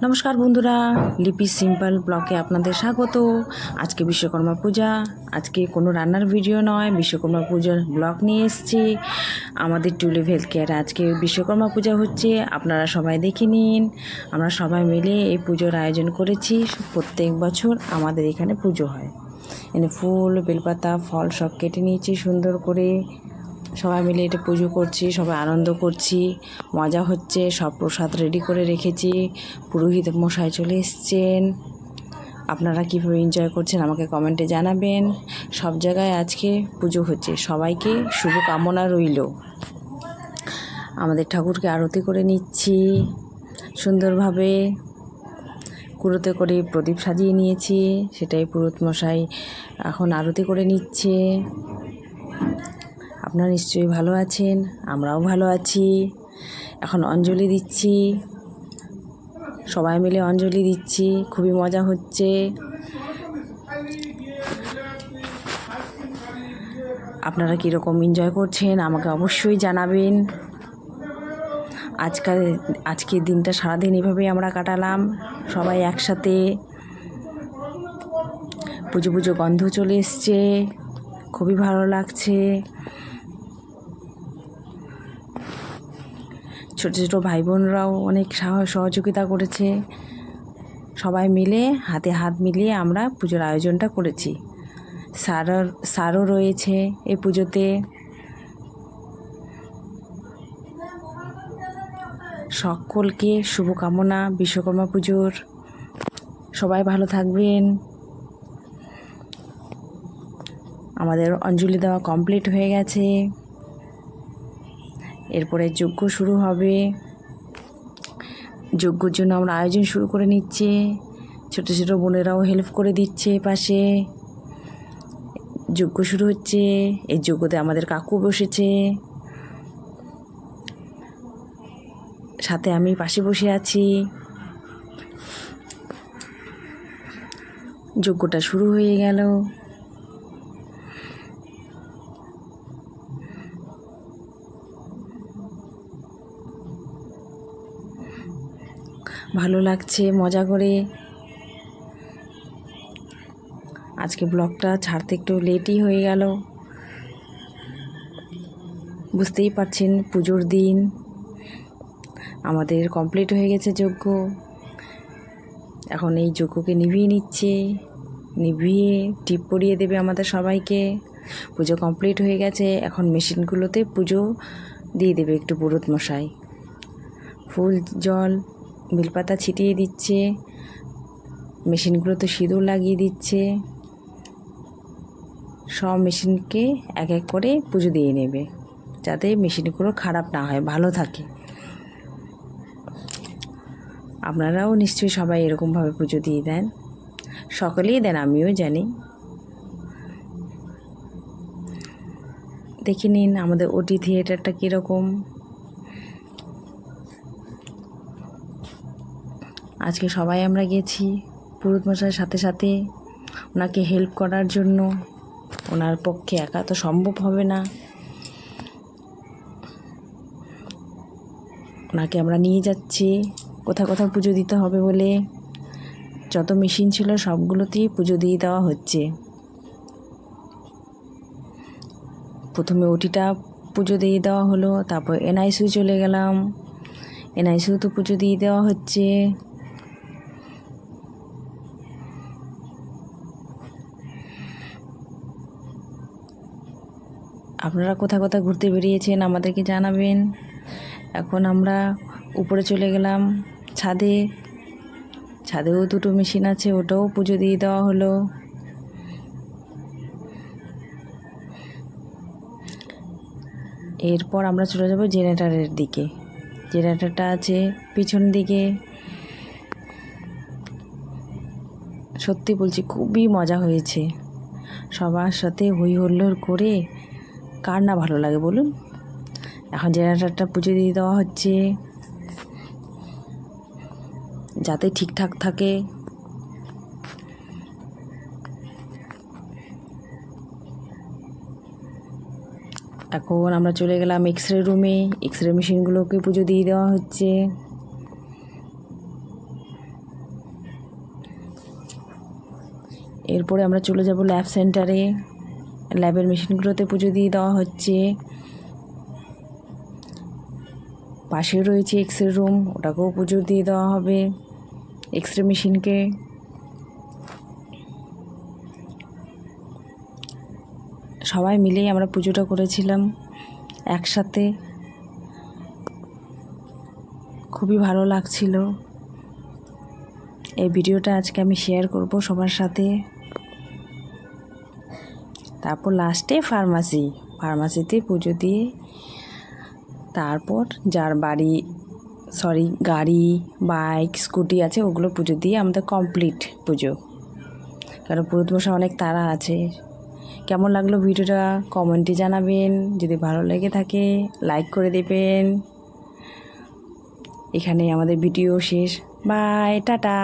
নমস্কার বন্ধুরা, লিপি সিম্পল ব্লগে আপনাদের স্বাগত। আজকে বিশ্বকর্মা পূজা, আজকে কোনো রান্নার ভিডিও নয়, বিশ্বকর্মা পূজার ব্লগ নিয়ে এসেছি। আমাদের টুলিপ হেলথ কেয়ারে আজকে বিশ্বকর্মা পূজা হচ্ছে, আপনারা সবাই দেখে নিন। আমরা সবাই মিলে এই পুজোর আয়োজন করেছি। প্রত্যেক বছর আমাদের এখানে পুজো হয়। এনে ফুল, বেলপাতা, ফল সব কেটে নিয়েছি সুন্দর করে। সবাই মিলে এটা পুজো করছি, সবাই আনন্দ করছি, মজা হচ্ছে। সব প্রসাদ রেডি করে রেখেছি। পুরোহিত মশাই চলে এসছেন। আপনারা কীভাবে এনজয় করছেন আমাকে কমেন্টে জানাবেন। সব জায়গায় আজকে পুজো হচ্ছে, সবাইকে শুভকামনা রইল। আমাদের ঠাকুরকে আরতি করে নিচ্ছি সুন্দরভাবে। কুড়োতে করে প্রদীপ সাজিয়ে নিয়েছি, সেটাই পুরোহিত মশাই এখন আরতি করে নিচ্ছে। আপনারা নিশ্চয়ই ভালো আছেন, আমরাও ভালো আছি। এখন অঞ্জলি দিচ্ছি, সবাই মিলে অঞ্জলি দিচ্ছি, খুবই মজা হচ্ছে। আপনারা কীরকম এনজয় করছেন আমাকে অবশ্যই জানাবেন। আজকের দিনটা সারাদিন এভাবেই আমরা কাটালাম সবাই একসাথে। পুজো পুজো গন্ধ চলে এসছে, খুবই ভালো লাগছে। ছোটো ছোটো ভাই বোনরাও অনেক সহযোগিতা করেছে। সবাই মিলে হাতে হাত মিলিয়ে আমরা পুজোর আয়োজনটা করেছি। স্যারও রয়েছে এই পুজোতে। সকলকে শুভকামনা বিশ্বকর্মা পুজোর। সবাই ভালো থাকবেন। আমাদের অঞ্জলি দেওয়া কমপ্লিট হয়ে গেছে, এরপরে যজ্ঞ শুরু হবে। যজ্ঞর জন্য আমরা আয়োজন শুরু করে নিচ্ছি। ছোটো ছোটো বোনেরাও হেল্প করে দিচ্ছে পাশে। যজ্ঞ শুরু হচ্ছে। এই যজ্ঞতে আমাদের কাকু বসেছে, সাথে আমি পাশে বসে আছি। যজ্ঞটা শুরু হয়ে গেল। ভালো লাগছে মজা করে। আজকে ব্লগটা ছাড়তে একটু লেটই হয়ে গেল, বুঝতেই পারছেন পুজোর দিন। আমাদের কমপ্লিট হয়ে গেছে যজ্ঞ। এখন এই যজ্ঞকে নিভিয়ে নিচ্ছে, নিভিয়ে টিপ পরিয়ে দেবে আমাদের সবাইকে। পুজো কমপ্লিট হয়ে গেছে, এখন মেশিনগুলোতে পুজো দিয়ে দেবে একটু পুরোহিত মশাই। ফুল, জল, বেলপাতা ছিটিয়ে দিচ্ছে, মেশিনগুলোতে সিঁদুর লাগিয়ে দিচ্ছে। সব মেশিনকে এক এক করে পুজো দিয়ে নেবে, যাতে মেশিনগুলো খারাপ না হয়, ভালো থাকে। আপনারাও নিশ্চয়ই সবাই এরকমভাবে পুজো দিয়ে দেন, সকলেই দেন, আমিও জানি। দেখে নিন আমাদের ওটি থিয়েটারটা কীরকম। আজকে সবাই আমরা গেছি পুরোহিত মশাইয়ের সাথে সাথে ওনাকে হেল্প করার জন্য। ওনার পক্ষে একা তো সম্ভব হবে না, ওনাকে আমরা নিয়ে যাচ্ছি কোথাও কোথাও পুজো দিতে হবে বলে। যত মেশিন ছিল সবগুলোতেই পুজো দিয়ে দেওয়া হচ্ছে। প্রথমে ওটিটা পুজো দিয়ে দেওয়া হলো, তারপর এনআইসিউ চলে গেলাম, এনআইসিউ তো পুজো দিয়ে দেওয়া হচ্ছে। আপনারা কোথায় কোথায় ঘুরতে বেরিয়েছেন আমাদেরকে জানাবেন। এখন আমরা উপরে চলে গেলাম ছাদে। ছাদেও দুটো মেশিন আছে, ওটাও পুজো দিয়ে দেওয়া হলো। এরপর আমরা চলে যাব জেনারেটরের দিকে। জেনারেটরটা আছে পিছন দিকে। সত্যি বলছি খুবই মজা হয়েছে, সবার সাথে হই হুল্লোড় করে কার না ভালো লাগে বলুন। এখন জেনারেটরটা পুজো দিয়ে দেওয়া হচ্ছে, যাতে ঠিকঠাক থাকে। এখন আমরা চলে গেলাম 'এক্স রে' রুমে। 'এক্স রে' মেশিনগুলোকে পুজো দিয়ে দেওয়া হচ্ছে। এরপরে আমরা চলে যাব ল্যাব সেন্টারে। ল্যাবের মেশিনগুলোতে পুজো দিয়ে দেওয়া হচ্ছে। পাশেও রয়েছে এক্স রে রুম, ওটাকেও পুজো দিয়ে দেওয়া হবে এক্স রে মেশিনকে। সবাই মিলেই আমরা পুজোটা করেছিলাম একসাথে, খুবই ভালো লাগছিল। এই ভিডিওটা আজকে আমি শেয়ার করব সবার সাথে। তারপর লাস্টে ফার্মাসিতে পুজো দিয়ে তারপর যার গাড়ি বাইক স্কুটি আছে ওগুলো পুজো দিয়ে আমাদের কমপ্লিট পুজো। কারণ পুরোহিত মশাই অনেক তাড়া আছে। কেমন লাগলো ভিডিওটা কমেন্টে জানাবেন। যদি ভালো লেগে থাকে লাইক করে দেবেন। এখানে আমাদের ভিডিও শেষ। Bye, tata.